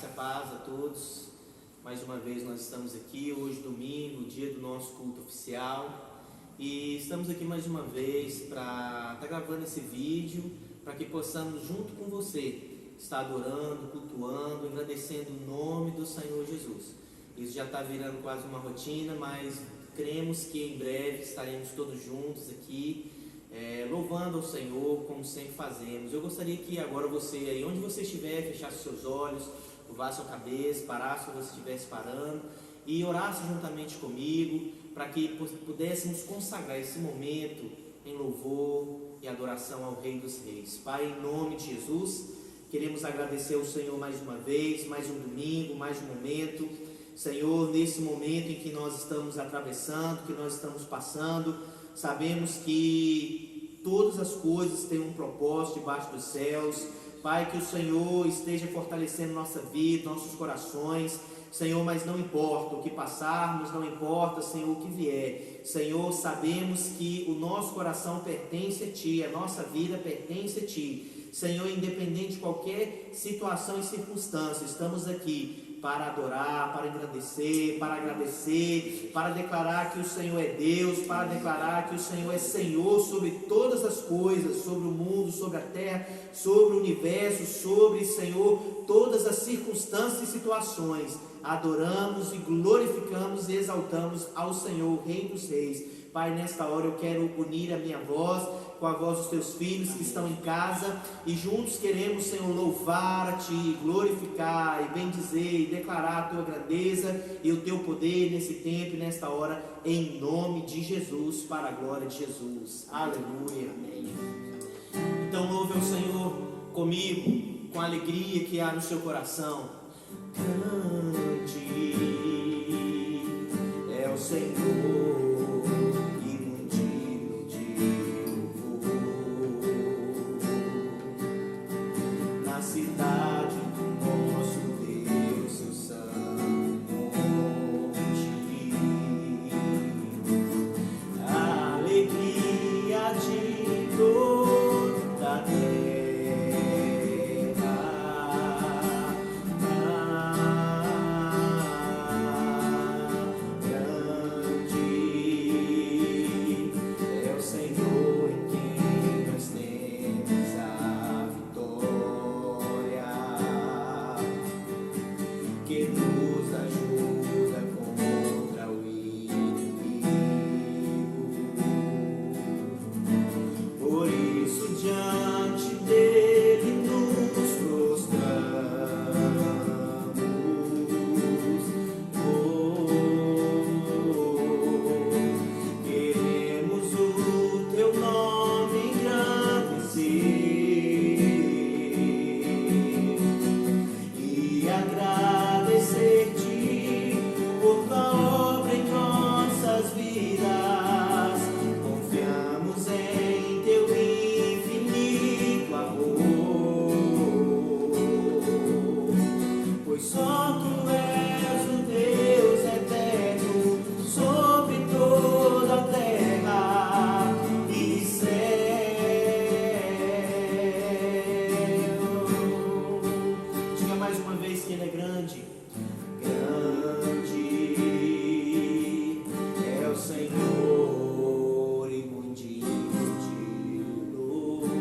Graça e paz a todos. Mais uma vez nós estamos aqui, hoje domingo, dia do nosso culto oficial. E estamos aqui mais uma vez para estar gravando esse vídeo, para que possamos junto com você estar adorando, cultuando, agradecendo o nome do Senhor Jesus. Isso já está virando quase uma rotina, mas cremos que em breve estaremos todos juntos aqui, louvando ao Senhor, como sempre fazemos. Eu gostaria que agora você, aí onde você estiver, fechasse seus olhos, curvasse sua cabeça, parasse quando você estivesse parando e orasse juntamente comigo, para que pudéssemos consagrar esse momento em louvor e adoração ao Rei dos Reis. Pai, em nome de Jesus, queremos agradecer ao Senhor mais uma vez, mais um domingo, mais um momento. Senhor, nesse momento em que nós estamos atravessando, que nós estamos passando, sabemos que todas as coisas têm um propósito debaixo dos céus. Pai, que o Senhor esteja fortalecendo nossa vida, nossos corações, Senhor, mas não importa o que passarmos, não importa, Senhor, o que vier. Senhor, sabemos que o nosso coração pertence a Ti, a nossa vida pertence a Ti. Senhor, independente de qualquer situação e circunstância, estamos aqui para adorar, para engrandecer, para agradecer, para declarar que o Senhor é Deus, para declarar que o Senhor é Senhor sobre todas as coisas, sobre o mundo, sobre a terra, sobre o universo, sobre, Senhor, todas as circunstâncias e situações. Adoramos e glorificamos e exaltamos ao Senhor, Rei dos Reis. Pai, nesta hora eu quero unir a minha voz com a voz dos teus filhos que estão em casa, e juntos queremos, Senhor, louvar a Ti, glorificar e bendizer e declarar a Tua grandeza e o Teu poder nesse tempo e nesta hora, em nome de Jesus, para a glória de Jesus. Aleluia, amém. Então louve ao Senhor comigo, com a alegria que há no seu coração. Cante, é o Senhor. Cidade do nosso Deus, seu santo monte, a alegria de toda a terra, grande é o Senhor em quem nós temos a vitória, que nos ajuda contra o inimigo. Por isso diante dele nos prostramos, queremos o teu nome engrandecer e agradecer-te por tua obra em nossas vidas. Confiamos em teu infinito amor, pois só tu és o Deus eterno sobre toda a terra e céu. Diga mais uma vez que Ele é grande. Grande é o Senhor e muito digno de louvor.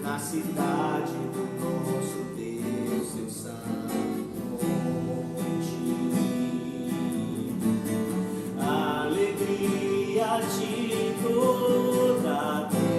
Na cidade do nosso Deus, seu santo monte, a alegria de toda a terra.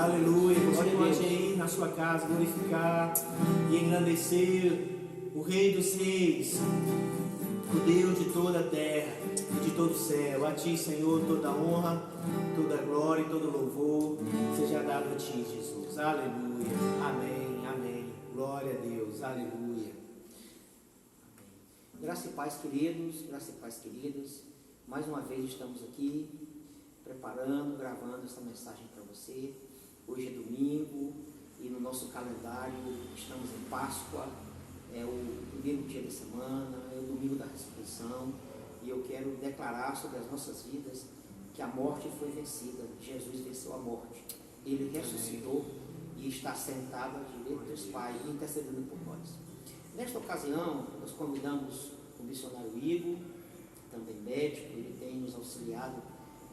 aleluia. Você Glória a pode Deus. ir na sua casa glorificar e engrandecer o Rei dos Reis, o Deus de toda a terra e de todo o céu. A Ti, Senhor, toda honra, toda glória e todo louvor seja dado a Ti, Jesus. Aleluia. Amém, amém. Glória a Deus. Aleluia. Graça e paz, queridos, graça e paz, queridas. Mais uma vez estamos aqui preparando, gravando essa mensagem para você. Hoje é domingo e no nosso calendário estamos em Páscoa, é o primeiro dia da semana, é o domingo da ressurreição, e eu quero declarar sobre as nossas vidas que a morte foi vencida. Jesus venceu a morte, Ele ressuscitou e está sentado à direita dos Pais, intercedendo por nós. Nesta ocasião, nós convidamos o missionário Igor, também médico, ele tem nos auxiliado,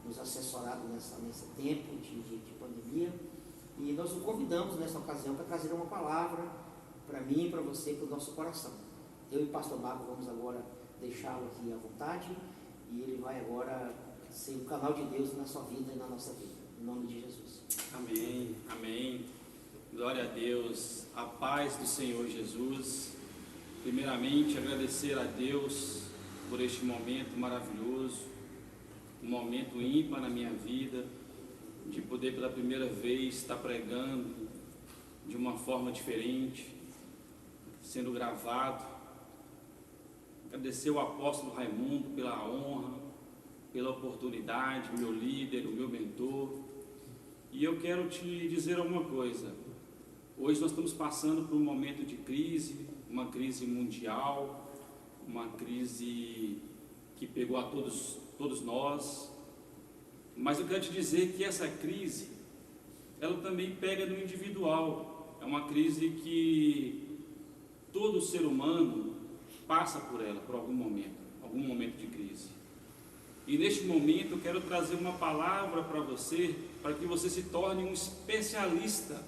nos assessorado nesse tempo de pandemia, e nós o convidamos nessa ocasião para trazer uma palavra para mim e para você, para o nosso coração. Eu e o pastor Marco vamos agora deixá-lo aqui à vontade, e ele vai agora ser o canal de Deus na sua vida e na nossa vida, em nome de Jesus. Amém, amém. Glória a Deus, a paz do Senhor Jesus. Primeiramente, agradecer a Deus por este momento maravilhoso, um momento ímpar na minha vida, de poder pela primeira vez estar pregando de uma forma diferente, sendo gravado. Agradecer ao apóstolo Raimundo pela honra, pela oportunidade, meu líder, o meu mentor. E eu quero te dizer alguma coisa. Hoje nós estamos passando por um momento de crise, uma crise mundial, uma crise que pegou a todos nós. Mas eu quero te dizer que essa crise, ela também pega no individual. É uma crise que todo ser humano passa por ela, por algum momento de crise. E neste momento eu quero trazer uma palavra para você, para que você se torne um especialista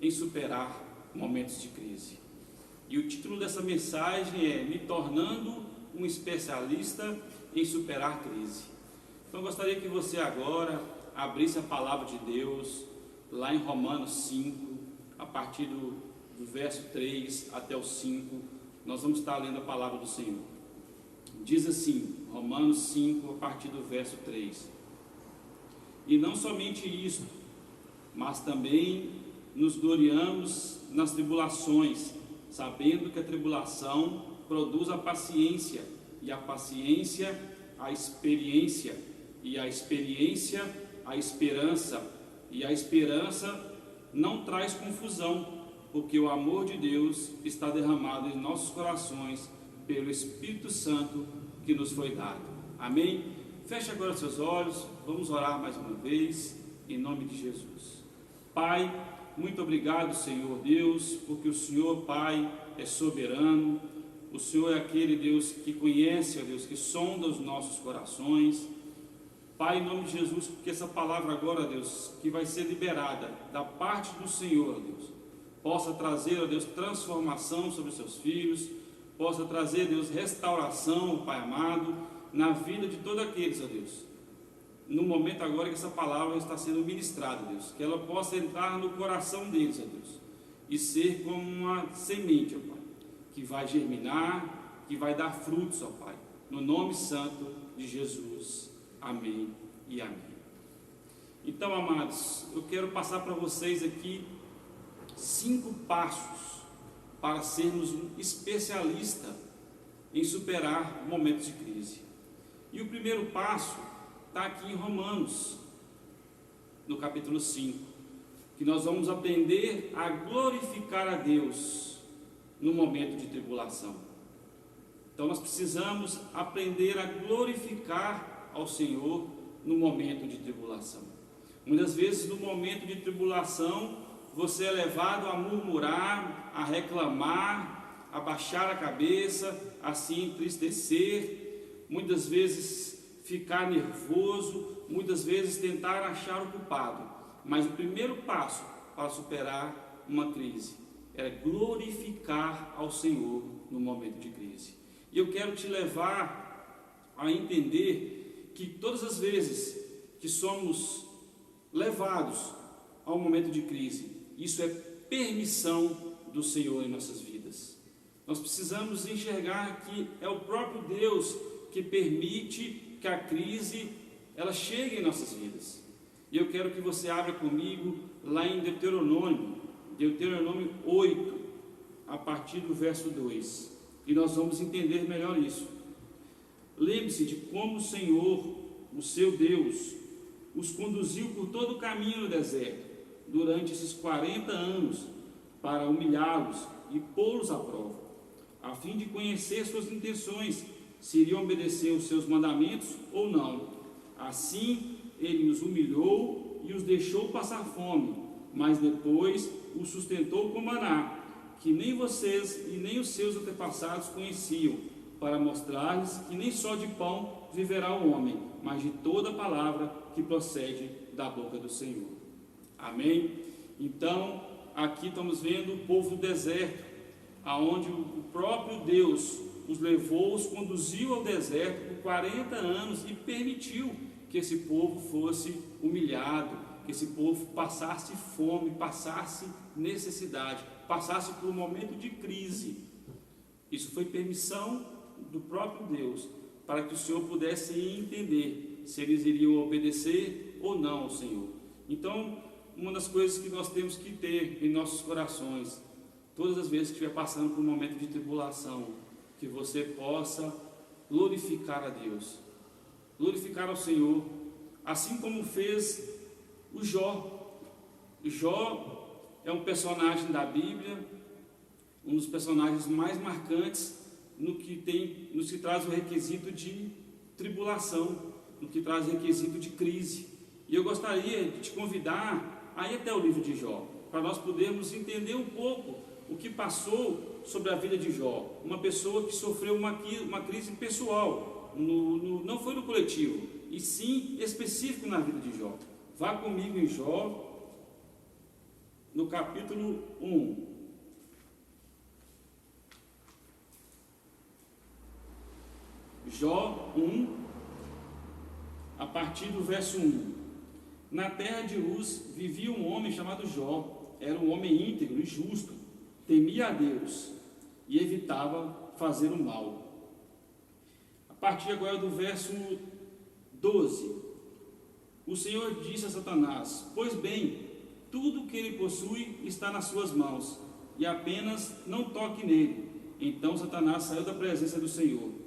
em superar momentos de crise. E o título dessa mensagem é Me Tornando um Especialista em Superar Crise. Então eu gostaria que você agora abrisse a palavra de Deus lá em Romanos 5, a partir do verso 3 até o 5, nós vamos estar lendo a palavra do Senhor. Diz assim, Romanos 5, a partir do verso 3: E não somente isto, mas também nos gloriamos nas tribulações, sabendo que a tribulação produz a paciência, e a paciência a experiência, e a experiência a esperança, e a esperança não traz confusão, porque o amor de Deus está derramado em nossos corações pelo Espírito Santo que nos foi dado. Amém? Feche agora seus olhos, vamos orar mais uma vez, em nome de Jesus. Pai, muito obrigado, Senhor Deus, porque o Senhor, Pai, é soberano. O Senhor é aquele Deus que conhece, ó Deus, que sonda os nossos corações. Pai, em nome de Jesus, porque essa palavra agora, Deus, que vai ser liberada da parte do Senhor, Deus, possa trazer, ó Deus, transformação sobre os seus filhos, possa trazer, Deus, restauração, Pai amado, na vida de todos aqueles, ó Deus, no momento agora que essa palavra está sendo ministrada, Deus, que ela possa entrar no coração deles, ó Deus, e ser como uma semente, ó Pai, que vai germinar, que vai dar frutos, ó Pai, no nome santo de Jesus. Amém e amém. Então, amados, eu quero passar para vocês aqui 5 passos para sermos um especialista em superar momentos de crise. E o primeiro passo está aqui em Romanos, no capítulo 5, que nós vamos aprender a glorificar a Deus no momento de tribulação. Então nós precisamos aprender a glorificar ao Senhor no momento de tribulação. Muitas vezes no momento de tribulação você é levado a murmurar, a reclamar, a baixar a cabeça, a se entristecer, muitas vezes ficar nervoso, muitas vezes tentar achar o culpado. Mas o primeiro passo para superar uma crise é glorificar ao Senhor no momento de crise. E eu quero te levar a entender que todas as vezes que somos levados ao momento de crise. Isso é permissão do Senhor em nossas vidas. Nós precisamos enxergar que é o próprio Deus que permite que a crise ela chegue em nossas vidas. E eu quero que você abra comigo lá em Deuteronômio 8, a partir do verso 2. E nós vamos entender melhor isso. Lembre-se de como o Senhor, o seu Deus, os conduziu por todo o caminho no deserto, durante esses 40 anos, para humilhá-los e pô-los à prova, a fim de conhecer suas intenções, se iriam obedecer os seus mandamentos ou não. Assim, ele os humilhou e os deixou passar fome, mas depois os sustentou com maná, que nem vocês e nem os seus antepassados conheciam, para mostrar-lhes que nem só de pão viverá o homem, mas de toda palavra que procede da boca do Senhor. Amém? Então, aqui estamos vendo o povo do deserto, aonde o próprio Deus os levou, os conduziu ao deserto por 40 anos e permitiu que esse povo fosse humilhado, que esse povo passasse fome, passasse necessidade, passasse por um momento de crise. Isso foi permissão do próprio Deus, para que o Senhor pudesse entender se eles iriam obedecer ou não ao Senhor. Então, uma das coisas que nós temos que ter em nossos corações, todas as vezes que estiver passando por um momento de tribulação, que você possa glorificar a Deus, glorificar ao Senhor, assim como fez o Jó. Jó é um personagem da Bíblia, um dos personagens mais marcantes no que traz o requisito de tribulação, no que traz o requisito de crise. E eu gostaria de te convidar a ir até o livro de Jó, para nós podermos entender um pouco o que passou sobre a vida de Jó, uma pessoa que sofreu uma crise pessoal, não foi no coletivo, e sim específico na vida de Jó. Vá comigo em Jó, no capítulo 1. Jó 1, a partir do verso 1. Na terra de Uz vivia um homem chamado Jó. Era um homem íntegro e justo, temia a Deus e evitava fazer o mal. A partir agora do verso 12. O Senhor disse a Satanás: pois bem, tudo o que ele possui está nas suas mãos, e apenas não toque nele. Então Satanás saiu da presença do Senhor.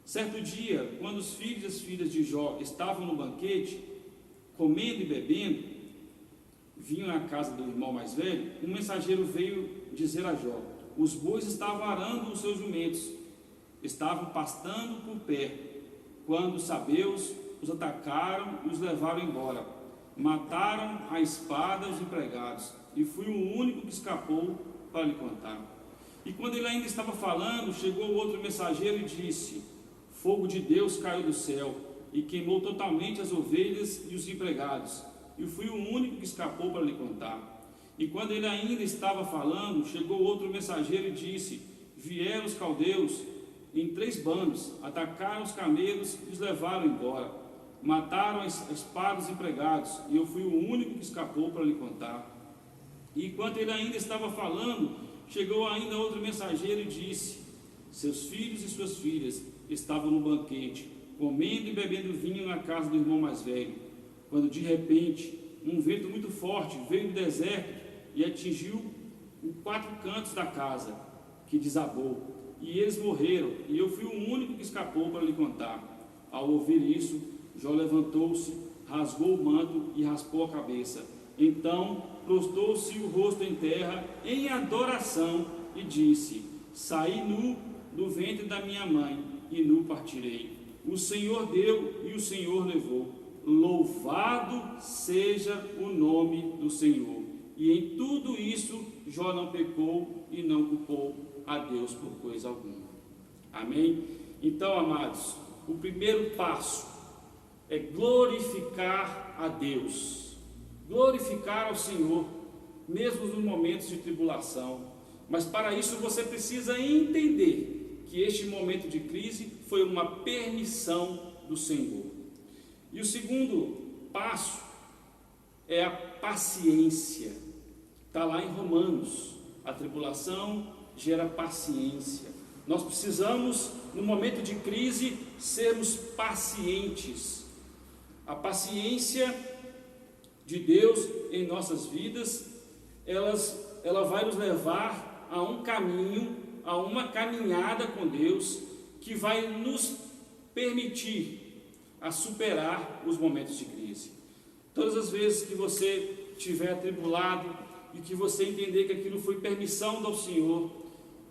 Certo dia, quando os filhos e as filhas de Jó estavam no banquete, comendo e bebendo, vinham à casa do irmão mais velho, um mensageiro veio dizer a Jó: os bois estavam arando os seus jumentos, estavam pastando por perto, quando os sabeus os atacaram e os levaram embora. Mataram a espada os empregados, e fui o único que escapou para lhe contar. E quando ele ainda estava falando, chegou outro mensageiro e disse: fogo de Deus caiu do céu e queimou totalmente as ovelhas e os empregados, e fui o único que escapou para lhe contar. E quando ele ainda estava falando, chegou outro mensageiro e disse: vieram os caldeus em 3 bandos, atacaram os camelos e os levaram embora, mataram a espada os empregados, e eu fui o único que escapou para lhe contar. E enquanto ele ainda estava falando, chegou ainda outro mensageiro e disse: seus filhos e suas filhas estavam no banquete, comendo e bebendo vinho na casa do irmão mais velho, quando de repente um vento muito forte veio do deserto e atingiu os 4 cantos da casa, que desabou, e eles morreram, e eu fui o único que escapou para lhe contar. Ao ouvir isso, Jó levantou-se, rasgou o manto e raspou a cabeça. Então prostrou-se o rosto em terra em adoração e disse: saí nu do ventre da minha mãe e nu partirei. O Senhor deu e o Senhor levou. Louvado seja o nome do Senhor. E em tudo isso Jó não pecou e não culpou a Deus por coisa alguma. Amém? Então, amados, o primeiro passo é glorificar a Deus, glorificar ao Senhor, mesmo nos momentos de tribulação. Mas para isso você precisa entender que este momento de crise foi uma permissão do Senhor. E o segundo passo é a paciência. Está lá em Romanos. A tribulação gera paciência. Nós precisamos, no momento de crise, sermos pacientes. A paciência de Deus em nossas vidas, ela vai nos levar a um caminho, a uma caminhada com Deus, que vai nos permitir a superar os momentos de crise. Todas as vezes que você estiver atribulado e que você entender que aquilo foi permissão do Senhor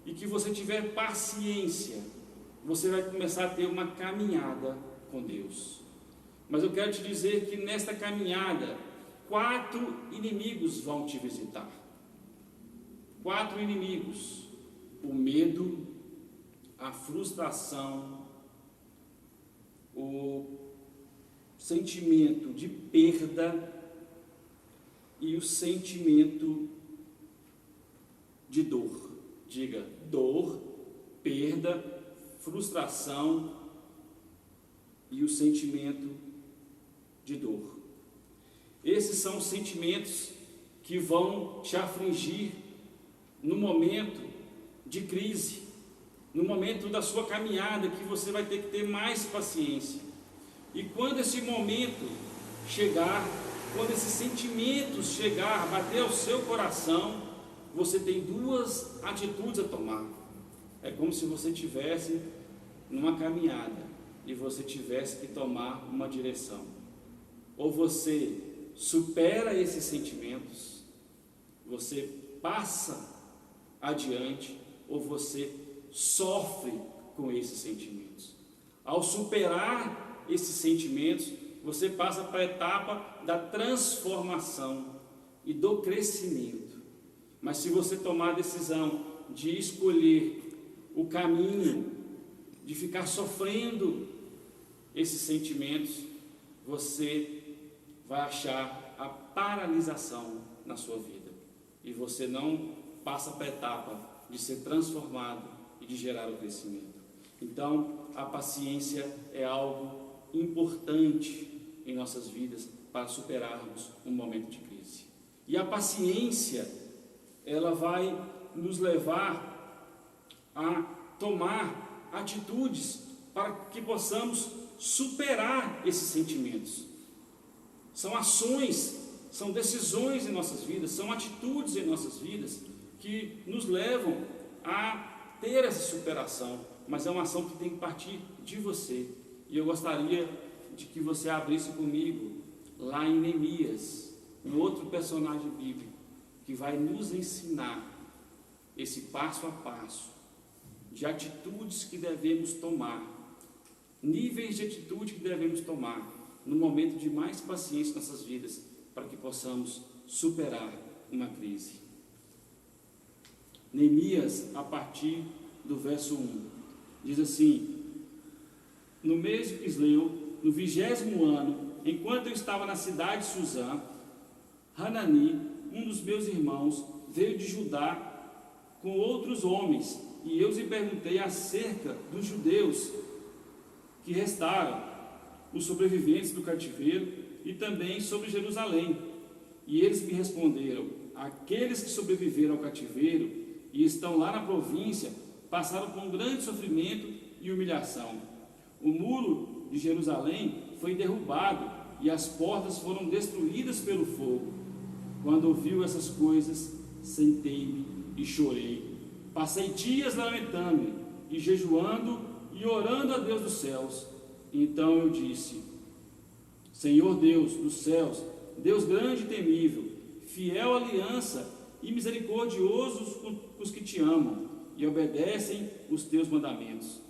e que você tiver paciência, você vai começar a ter uma caminhada com Deus. Mas eu quero te dizer que nesta caminhada, 4 inimigos vão te visitar. 4 inimigos: o medo, a frustração, o sentimento de perda e o sentimento de dor. Diga: dor, perda, frustração e o sentimento de dor. Esses são os sentimentos que vão te afligir no momento de crise, no momento da sua caminhada, que você vai ter que ter mais paciência. E quando esse momento chegar, quando esses sentimentos chegar, bater ao seu coração, você tem 2 atitudes a tomar. É como se você estivesse numa caminhada e você tivesse que tomar uma direção. Ou você supera esses sentimentos, você passa adiante, ou você sofre com esses sentimentos. Ao superar esses sentimentos, você passa para a etapa da transformação e do crescimento. Mas se você tomar a decisão de escolher o caminho de ficar sofrendo esses sentimentos, você vai achar a paralisação na sua vida, e você não passa para a etapa de ser transformado e de gerar o crescimento. Então, a paciência é algo importante em nossas vidas para superarmos um momento de crise. E a paciência, ela vai nos levar a tomar atitudes para que possamos superar esses sentimentos. São ações, são decisões em nossas vidas, são atitudes em nossas vidas que nos levam a ter essa superação, mas é uma ação que tem que partir de você. E eu gostaria de que você abrisse comigo lá em Neemias, um outro personagem bíblico que vai nos ensinar esse passo a passo de atitudes que devemos tomar, níveis de atitude que devemos tomar no momento de mais paciência em nossas vidas, para que possamos superar uma crise. Neemias, a partir do verso 1, diz assim: no mês de Quisleu, no 20º ano, enquanto eu estava na cidade de Suzã, Hanani, um dos meus irmãos, veio de Judá com outros homens, e eu lhe perguntei acerca dos judeus que restaram, os sobreviventes do cativeiro, e também sobre Jerusalém. E eles me responderam: aqueles que sobreviveram ao cativeiro e estão lá na província passaram por um grande sofrimento e humilhação. O muro de Jerusalém foi derrubado e as portas foram destruídas pelo fogo. Quando ouviu essas coisas, sentei-me e chorei. Passei dias lamentando e jejuando e orando a Deus dos céus. Então eu disse: Senhor Deus dos céus, Deus grande e temível, fiel à aliança e misericordioso com os que te amam e obedecem os teus mandamentos.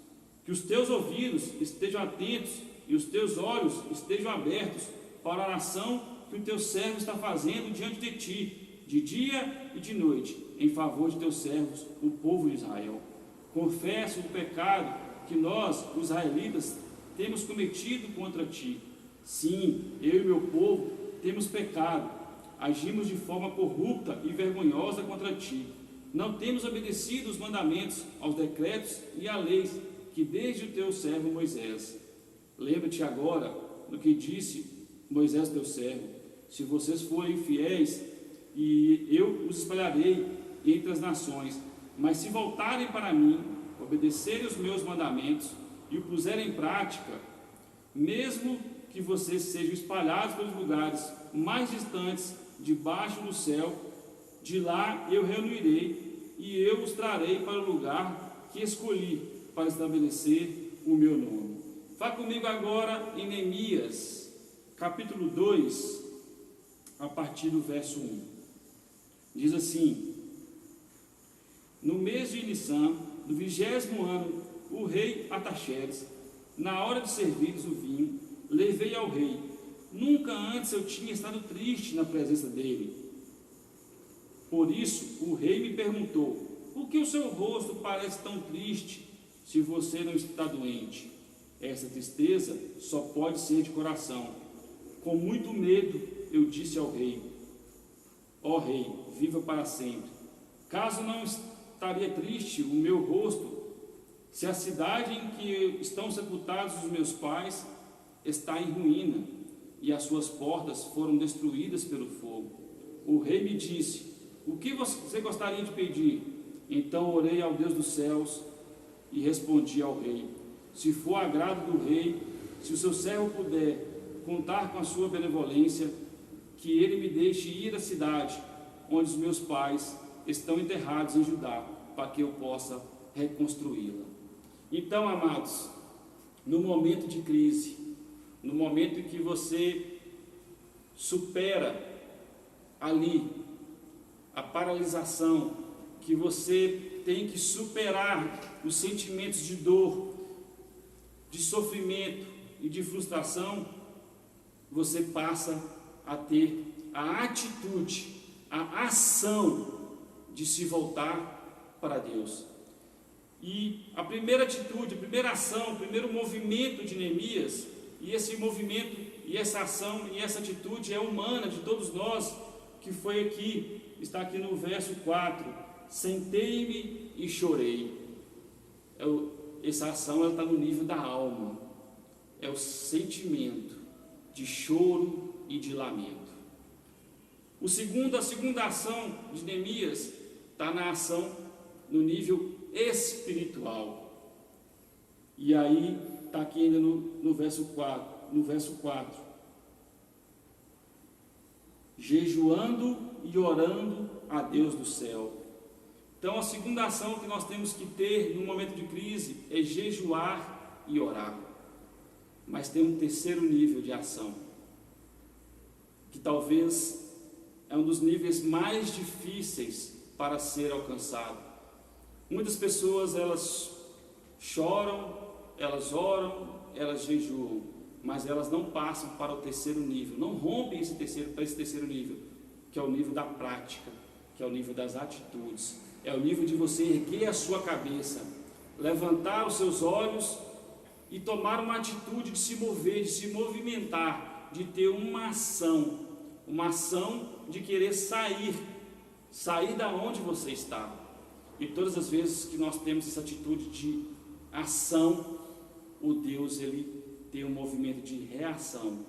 Que os teus ouvidos estejam atentos e os teus olhos estejam abertos para a oração que o teu servo está fazendo diante de ti, de dia e de noite, em favor de teus servos, o povo de Israel. Confesso o pecado que nós, os israelitas, temos cometido contra ti. Sim, eu e meu povo temos pecado, agimos de forma corrupta e vergonhosa contra ti. Não temos obedecido os mandamentos, aos decretos e à lei que desde o teu servo Moisés. Lembra-te agora do que disse Moisés teu servo: se vocês forem fiéis, e eu os espalharei entre as nações. Mas se voltarem para mim, obedecerem os meus mandamentos e o puserem em prática, mesmo que vocês sejam espalhados pelos lugares mais distantes debaixo do céu, de lá eu reunirei e eu os trarei para o lugar que escolhi para estabelecer o meu nome. Vá comigo agora em Neemias, capítulo 2, a partir do verso 1. Diz assim: no mês de Nissan, do 20º ano, o rei Artaxerxes, na hora de servir-lhes o vinho, levei ao rei. Nunca antes eu tinha estado triste na presença dele. Por isso o rei me perguntou: por que o seu rosto parece tão triste, se você não está doente? Essa tristeza só pode ser de coração. Com muito medo eu disse ao rei: ó rei, viva para sempre. Caso não estaria triste o meu rosto, se a cidade em que estão sepultados os meus pais está em ruína e as suas portas foram destruídas pelo fogo. O rei me disse: o que você gostaria de pedir? Então orei ao Deus dos céus e respondi ao rei: se for agrado do rei, se o seu servo puder contar com a sua benevolência, que ele me deixe ir à cidade onde os meus pais estão enterrados em Judá, para que eu possa reconstruí-la. Então, amados, no momento de crise, no momento em que você supera ali a paralisação, que você tem que superar os sentimentos de dor, de sofrimento e de frustração, você passa a ter a atitude, a ação de se voltar para Deus. E a primeira atitude, a primeira ação, o primeiro movimento de Neemias, e esse movimento, e essa ação, e essa atitude é humana de todos nós, que foi aqui, está aqui no verso 4, sentei-me e chorei. Essa ação está no nível da alma, é o sentimento de choro e de lamento. A segunda ação de Neemias está na ação no nível espiritual. E aí está aqui ainda no verso 4. Jejuando e orando a Deus do céu. Então a segunda ação que nós temos que ter no momento de crise é jejuar e orar. Mas tem um terceiro nível de ação, que talvez é um dos níveis mais difíceis para ser alcançado. Muitas pessoas, elas choram, elas oram, elas jejuam, mas elas não passam para o terceiro nível, não rompem para esse terceiro nível, que é o nível da prática, que é o nível das atitudes, é o nível de você erguer a sua cabeça, levantar os seus olhos e tomar uma atitude de se mover, de se movimentar, de ter uma ação de querer sair da onde você está. E todas as vezes que nós temos essa atitude de ação, o Deus, ele tem um movimento de reação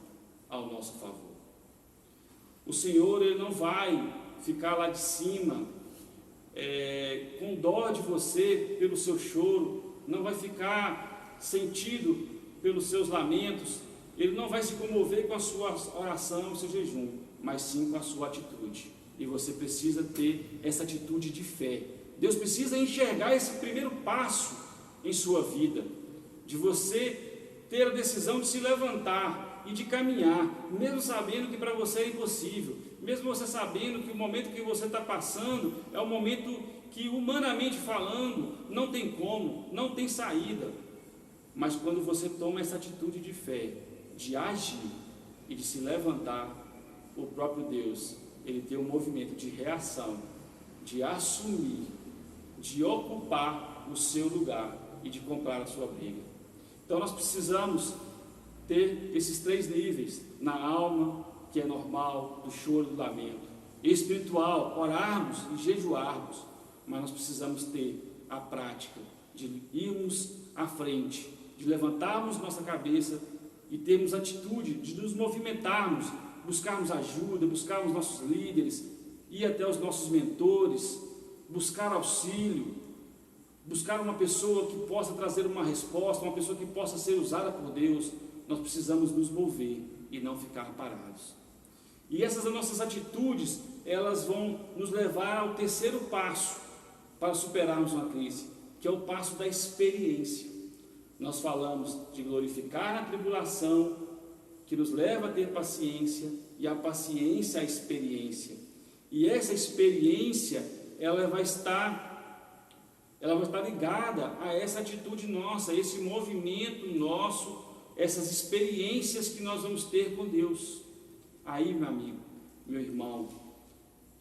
ao nosso favor. O Senhor, ele não vai ficar lá de cima com dó de você pelo seu choro, não vai ficar sentido pelos seus lamentos, ele não vai se comover com a sua oração, o seu jejum, mas sim com a sua atitude. E você precisa ter essa atitude de fé. Deus precisa enxergar esse primeiro passo em sua vida, de você ter a decisão de se levantar e de caminhar, mesmo sabendo que para você é impossível, mesmo você sabendo que o momento que você está passando é um momento que, humanamente falando, não tem como, não tem saída. Mas quando você toma essa atitude de fé, de agir e de se levantar, o próprio Deus, ele tem um movimento de reação, de assumir, de ocupar o seu lugar e de comprar a sua briga. Então nós precisamos ter esses três níveis: na alma, que é normal, do choro e do lamento; espiritual, orarmos e jejuarmos, mas nós precisamos ter a prática de irmos à frente, de levantarmos nossa cabeça e termos atitude de nos movimentarmos, buscarmos ajuda, buscarmos nossos líderes, ir até os nossos mentores, buscar auxílio, buscar uma pessoa que possa trazer uma resposta, uma pessoa que possa ser usada por Deus. Nós precisamos nos mover e não ficar parados. E essas nossas atitudes, elas vão nos levar ao terceiro passo para superarmos uma crise, que é o passo da experiência. Nós falamos de glorificar na tribulação, que nos leva a ter paciência, e a paciência a experiência. E essa experiência, ela vai estar ligada a essa atitude nossa, a esse movimento nosso, essas experiências que nós vamos ter com Deus. Aí, meu amigo, meu irmão,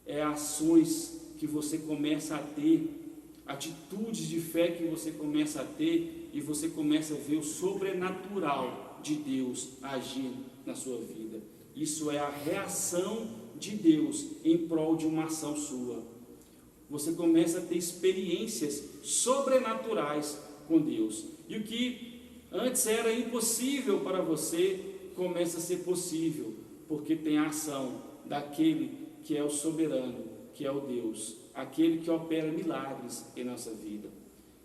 é ações que você começa a ter, atitudes de fé que você começa a ter, e você começa a ver o sobrenatural de Deus agindo na sua vida. Isso é a reação de Deus em prol de uma ação sua. Você começa a ter experiências sobrenaturais com Deus. E o que antes era impossível para você, começa a ser possível, porque tem a ação daquele que é o soberano, que é o Deus, aquele que opera milagres em nossa vida.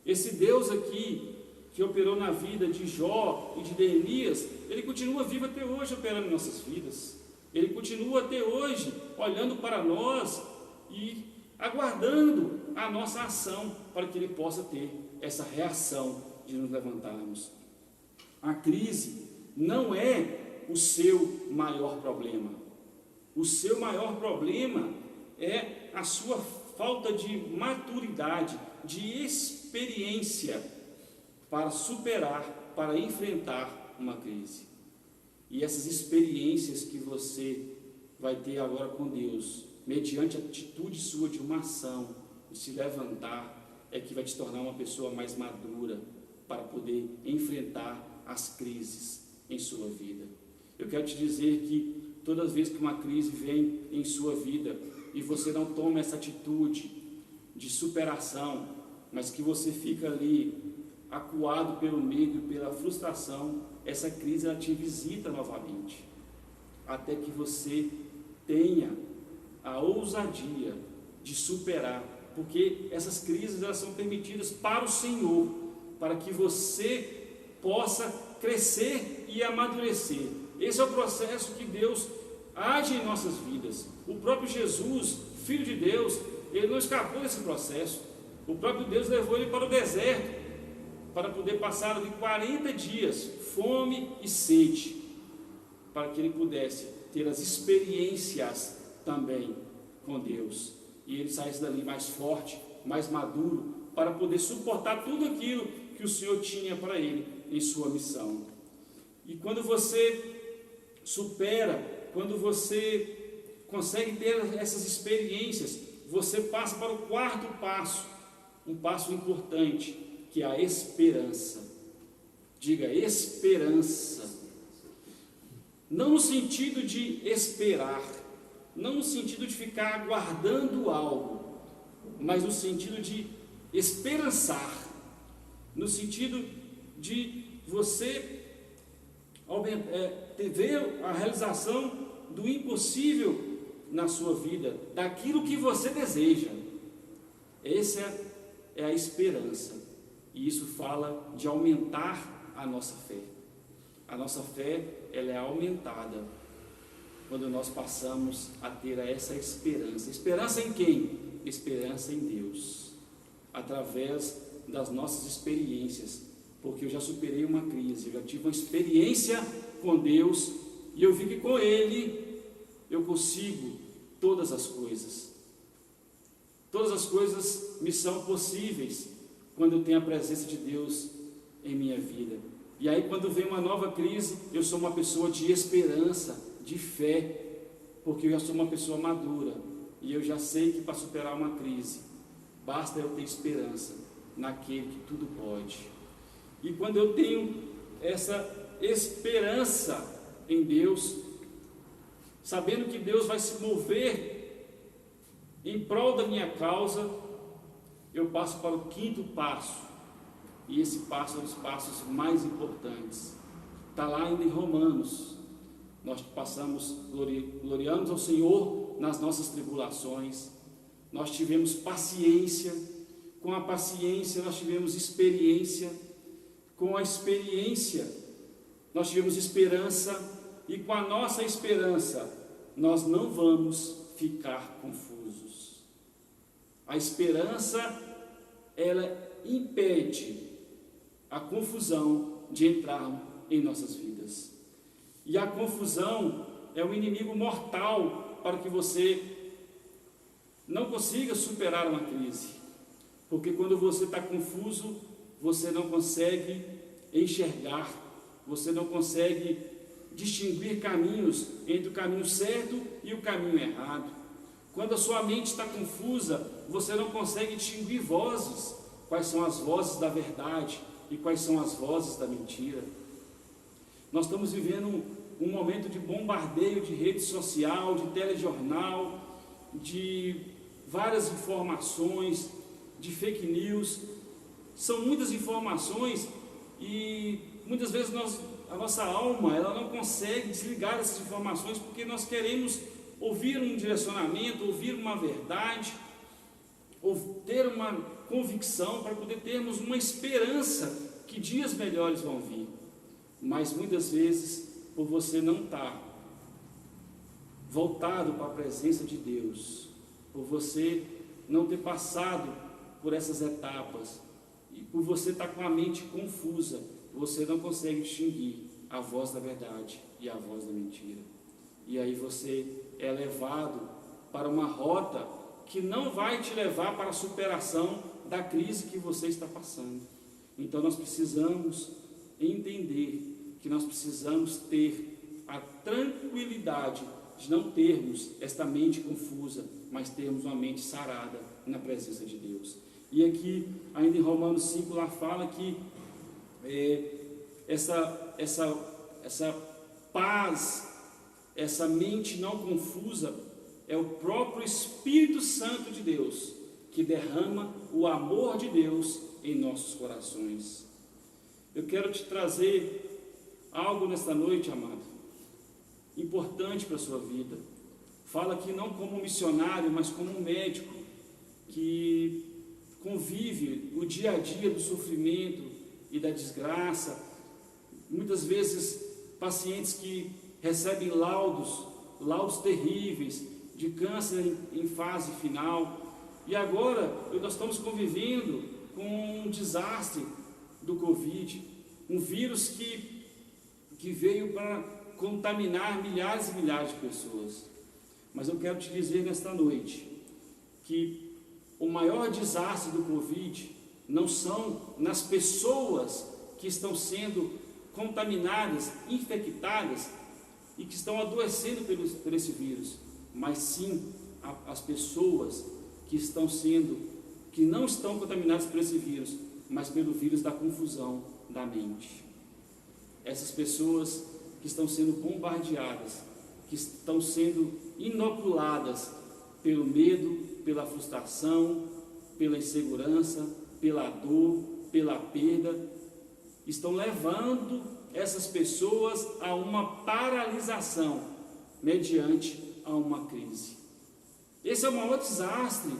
Esse Deus aqui, que operou na vida de Jó e de Neemias, ele continua vivo até hoje operando em nossas vidas. Ele continua até hoje olhando para nós e aguardando a nossa ação para que ele possa ter essa reação de nos levantarmos. A crise não é o seu maior problema. O seu maior problema é a sua falta de maturidade, de experiência para superar, para enfrentar uma crise. E essas experiências que você vai ter agora com Deus, mediante a atitude sua de uma ação, de se levantar, é que vai te tornar uma pessoa mais madura para poder enfrentar as crises em sua vida. Eu quero te dizer que todas as vezes que uma crise vem em sua vida e você não toma essa atitude de superação, mas que você fica ali acuado pelo medo e pela frustração, essa crise ela te visita novamente, até que você tenha a ousadia de superar, porque essas crises elas são permitidas para o Senhor, para que você possa crescer e amadurecer. Esse é o processo que Deus age em nossas vidas. O próprio Jesus, Filho de Deus, ele não escapou desse processo. O próprio Deus levou ele para o deserto, para poder passar ali 40 dias, fome e sede, para que ele pudesse ter as experiências também com Deus, e ele saísse dali mais forte, mais maduro, para poder suportar tudo aquilo que o Senhor tinha para ele em sua missão. E quando você supera, quando você consegue ter essas experiências, você passa para o quarto passo, um passo importante, que é a esperança. Diga esperança. Não no sentido de esperar, não no sentido de ficar aguardando algo, mas no sentido de esperançar, no sentido de você ver a realização do impossível na sua vida, daquilo que você deseja. Essa é a esperança, e isso fala de aumentar a nossa fé. A nossa fé, ela é aumentada quando nós passamos a ter essa esperança. Esperança em quem? Esperança em Deus, através das nossas experiências, porque eu já superei uma crise, eu já tive uma experiência com Deus, e eu vi que com Ele eu consigo todas as coisas. Todas as coisas me são possíveis quando eu tenho a presença de Deus em minha vida. E aí quando vem uma nova crise, eu sou uma pessoa de esperança, de fé, porque eu já sou uma pessoa madura, e eu já sei que para superar uma crise, basta eu ter esperança naquele que tudo pode. E quando eu tenho essa esperança em Deus, sabendo que Deus vai se mover em prol da minha causa, eu passo para o quinto passo, e esse passo é um dos passos mais importantes. Está lá ainda em Romanos, nós gloriamos ao Senhor nas nossas tribulações, nós tivemos paciência, com a paciência nós tivemos experiência, com a experiência nós tivemos esperança, e com a nossa esperança nós não vamos ficar confusos. A esperança, ela impede a confusão de entrar em nossas vidas. E a confusão é um inimigo mortal para que você não consiga superar uma crise. Porque quando você está confuso, você não consegue enxergar, você não consegue distinguir caminhos entre o caminho certo e o caminho errado. Quando a sua mente está confusa, você não consegue distinguir vozes, quais são as vozes da verdade e quais são as vozes da mentira. Nós estamos vivendo um momento de bombardeio de rede social, de telejornal, de várias informações, de fake news. São muitas informações e muitas vezes a nossa alma ela não consegue desligar essas informações, porque nós queremos ouvir um direcionamento, ouvir uma verdade, ou ter uma convicção para poder termos uma esperança que dias melhores vão vir. Mas muitas vezes, por você não estar voltado para a presença de Deus, por você não ter passado por essas etapas, e por você estar com a mente confusa, você não consegue distinguir a voz da verdade e a voz da mentira. E aí você é levado para uma rota que não vai te levar para a superação da crise que você está passando. Então nós precisamos entender que nós precisamos ter a tranquilidade de não termos esta mente confusa, mas termos uma mente sarada na presença de Deus. E aqui, ainda em Romanos 5, lá fala que essa paz, essa mente não confusa, é o próprio Espírito Santo de Deus que derrama o amor de Deus em nossos corações. Eu quero te trazer algo nesta noite, amado, importante para a sua vida. Fala aqui não como um missionário, mas como um médico que convive o dia a dia do sofrimento e da desgraça. Muitas vezes pacientes que recebem laudos terríveis de câncer em fase final. E agora nós estamos convivendo com um desastre do Covid, um vírus que veio para contaminar milhares e milhares de pessoas. Mas eu quero te dizer nesta noite que o maior desastre do Covid não são nas pessoas que estão sendo contaminadas, infectadas e que estão adoecendo por esse vírus, mas sim as pessoas que não estão contaminadas por esse vírus, mas pelo vírus da confusão da mente. Essas pessoas que estão sendo bombardeadas, que estão sendo inoculadas pelo medo, pela frustração, pela insegurança, pela dor, pela perda, estão levando essas pessoas a uma paralisação mediante a uma crise. Esse é o maior desastre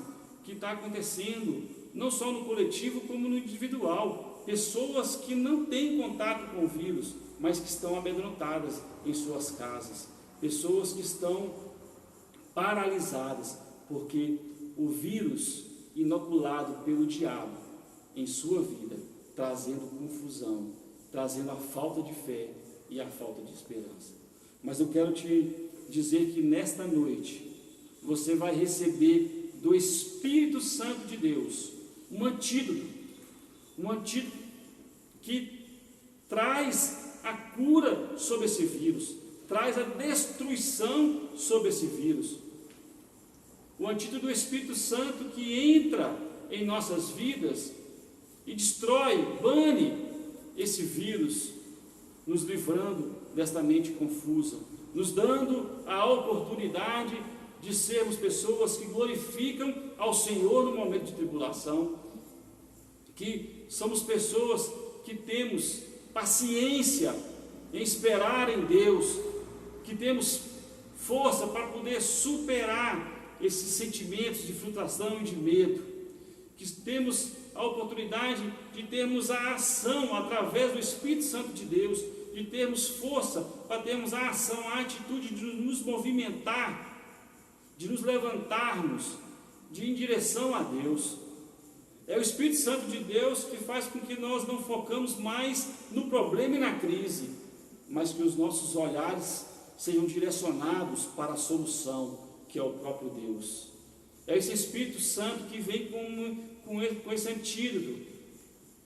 que está acontecendo, não só no coletivo como no individual. Pessoas que não têm contato com o vírus, mas que estão amedrontadas em suas casas. Pessoas que estão paralisadas, porque o vírus inoculado pelo diabo em sua vida, trazendo confusão, trazendo a falta de fé e a falta de esperança. Mas eu quero te dizer que nesta noite, você vai receber do Espírito Santo de Deus um antídoto que traz a cura sobre esse vírus, traz a destruição sobre esse vírus. O antídoto do Espírito Santo que entra em nossas vidas e destrói, bane esse vírus, nos livrando desta mente confusa, nos dando a oportunidade de sermos pessoas que glorificam ao Senhor no momento de tribulação, que somos pessoas que temos paciência em esperar em Deus, que temos força para poder superar esses sentimentos de frustração e de medo, que temos a oportunidade de termos a ação através do Espírito Santo de Deus, de termos força para termos a ação, a atitude de nos movimentar, de nos levantarmos, de ir em direção a Deus. É o Espírito Santo de Deus que faz com que nós não focamos mais no problema e na crise, mas que os nossos olhares sejam direcionados para a solução, que é o próprio Deus. É esse Espírito Santo que vem com esse antídoto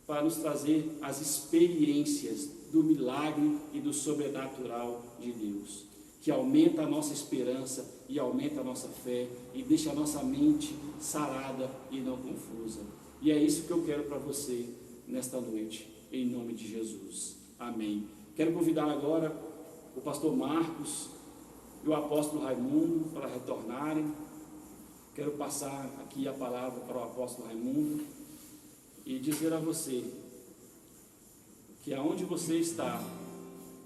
para nos trazer as experiências do milagre e do sobrenatural de Deus, que aumenta a nossa esperança e aumenta a nossa fé e deixa a nossa mente sarada e não confusa. E é isso que eu quero para você nesta noite, em nome de Jesus. Amém. Quero convidar agora o pastor Marcos e o apóstolo Raimundo para retornarem. Quero passar aqui a palavra para o apóstolo Raimundo e dizer a você que aonde você está,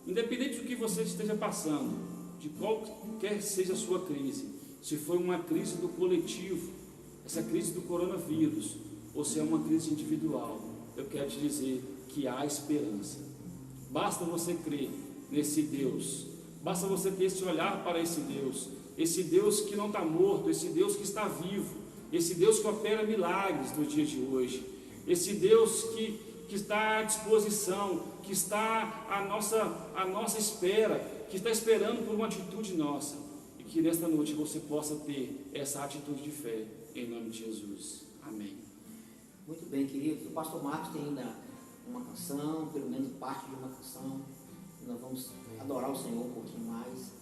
independente do que você esteja passando, de qualquer seja a sua crise, se foi uma crise do coletivo, essa crise do coronavírus, ou se é uma crise individual, eu quero te dizer que há esperança. Basta você crer nesse Deus, basta você ter esse olhar para esse Deus que não está morto, esse Deus que está vivo, esse Deus que opera milagres nos dias de hoje, esse Deus que está à disposição, que está à nossa espera, que está esperando por uma atitude nossa, e que nesta noite você possa ter essa atitude de fé, em nome de Jesus. Amém. Muito bem, queridos. O pastor Marcos tem ainda uma canção, pelo menos parte de uma canção. Nós vamos adorar o Senhor um pouquinho mais.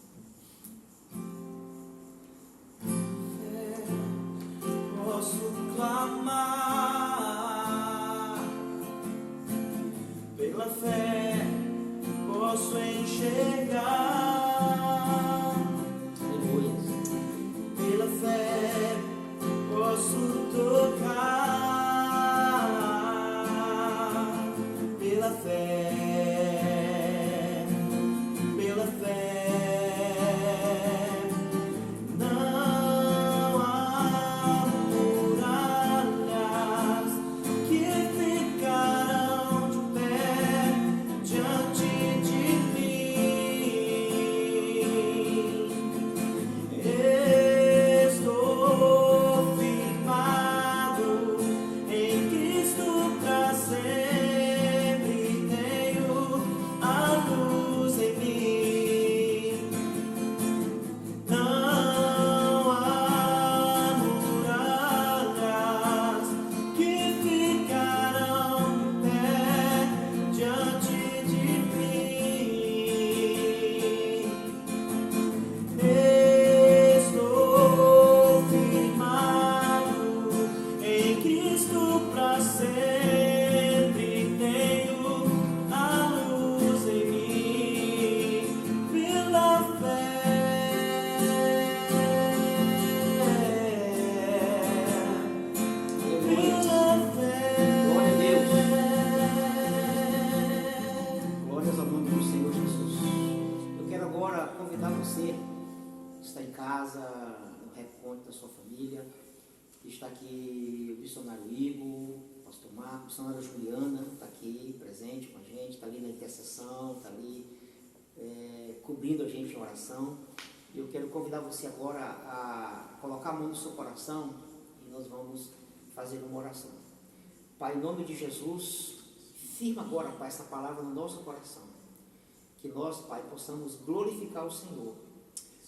Posso clamar, pela fé posso enxergar, Aleluia. pela fé posso tocar, pela fé, pela fé. Não há muralhas que ficarão de pé diante de mim. Estou firmado em Cristo para sempre. Tenho a luz em mim. Não há muralhas que ficarão de pé diante de mim. Estou firmado em Cristo para sempre. Tenho a luz em mim pela fé. Pela fé. Glória a Deus. Glórias ao nome do Senhor Jesus. Eu quero agora convidar você que está em casa, no reponte da sua família, que está aqui o missionário Igor, o pastor Marcos, a missionária Juliana, está aqui presente com a gente, está ali na intercessão, está ali cobrindo a gente em oração. E eu quero convidar você agora a colocar a mão no seu coração e nós vamos fazer uma oração. Pai, em nome de Jesus, firma agora, Pai, essa palavra no nosso coração. Que nós, Pai, possamos glorificar o Senhor,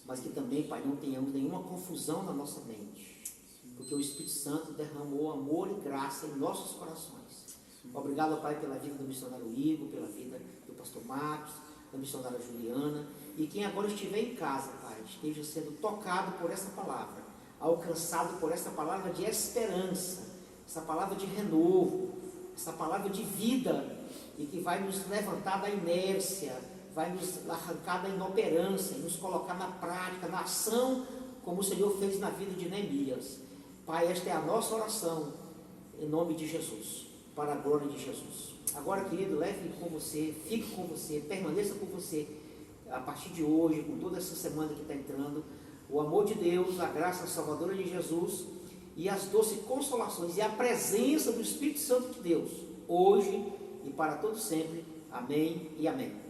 mas que também, Pai, não tenhamos nenhuma confusão na nossa mente, porque o Espírito Santo derramou amor e graça em nossos corações. Obrigado, Pai, pela vida do missionário Igor, pela vida do pastor Marcos, da missionária Juliana, e quem agora estiver em casa, Pai, esteja sendo tocado por essa palavra, alcançado por essa palavra de esperança, essa palavra de renovo, essa palavra de vida, e que vai nos levantar da inércia, vai nos arrancar da inoperância, e nos colocar na prática, na ação, como o Senhor fez na vida de Neemias. Pai, esta é a nossa oração, em nome de Jesus, para a glória de Jesus. Agora, querido, leve com você, fique com você, permaneça com você, a partir de hoje, com toda essa semana que está entrando, o amor de Deus, a graça salvadora de Jesus e as doces consolações e a presença do Espírito Santo de Deus, hoje e para todo sempre. Amém e amém.